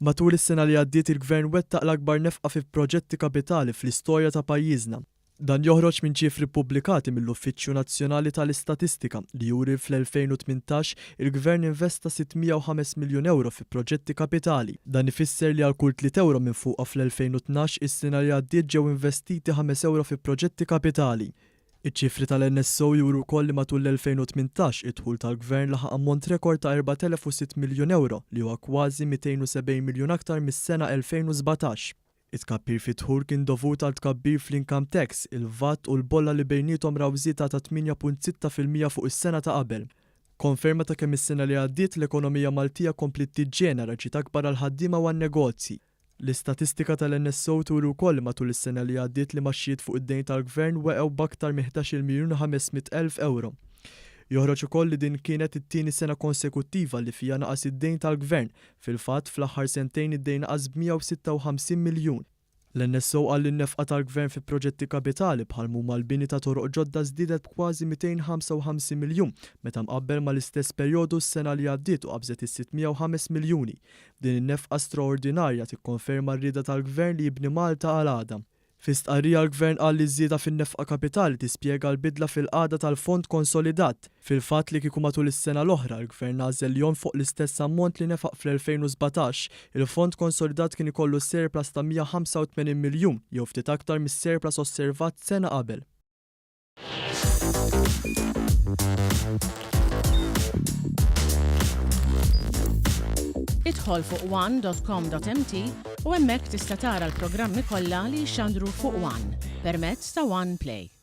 Matul is-sena li għaddiet il-Gvern wettaq l-akbar nefqa fi proġetti kapitali fl-istorja ta' pajjiżna. Dan joħroġ minn ċifri pubblikati mill-Uffiċċju Nazzjonali tal-Istatistika li juri fl-2018 il-Gvern investa 605 miljun euro fi proġetti kapitali. Dan ifisser li għal kull 3 euro minn fuqha fl-2012 is-sena li għaddiet ġew investiti 5 euro fi proġetti kapitali. Iċ-ċifri tal-NSO juru wkoll li matul l-2018 id-dħul tal-Gvern laħaq ammont rekord ta' 4,006 miljun euro li huwa kważi 270 miljun aktar mis-sena 2017. It-tkabbir fi dħul kien dovut għal tkabbir fl-income tax, il-VAT u l-bolla li bejnietom raw żieda ta' 8.6% fuq is-sena ta' qabel. Konferma ta' kemm is-sena li għaddiet l-ekonomija Maltija komplet tiġġenera ġiet akbar għal ħaddiema u għan-negozji. L-istatistika tal-NSO turu wkoll matul is-sena li għaddiet li maxxiet fuq id-dejn tal-Gvern weqgħu b'aktar minn 11 miljun 500,000 euro. Joħroġ ukoll li din kienet it-tieni sena konsekuttiva li fija naqas id-dejn tal-Gvern, fil-fatt fl-aħħar sentejn id-dejn naqas b'156 miljun. L-NSO qal li n-nefqa tal-Gvern fi proġetti kapitali bħal huma l-bini ta' toroq ġodda żdiedet b'kważi 255 miljun meta mqabbel mal-istess perjodu s-sena li għaddiet u qabżet is-605 miljuni. Din in-nefqa straordinarja tikkonferma r-rieda tal-Gvern li jibni Malta għal għada. Fi stqarrija l-Gvern qal li żieda fin-nefqa kapitali tispjega l-bidla fil-qagħda tal-Fond Konsolidat. Fil-fatt li kieku matul is-sena l-oħra l-Gvern għażel jonfoq l-istess ammont li nefaq fl-2017, il-Fond Konsolidat kien ikollu surplus ta' 185 miljun jew ftit aktar mis-surplus osservat sena qabel. Idħol fuq one.com.mt u hemmhekk tista' tara l-programmi kollha li jxandru fuq One permezz ta' One Play.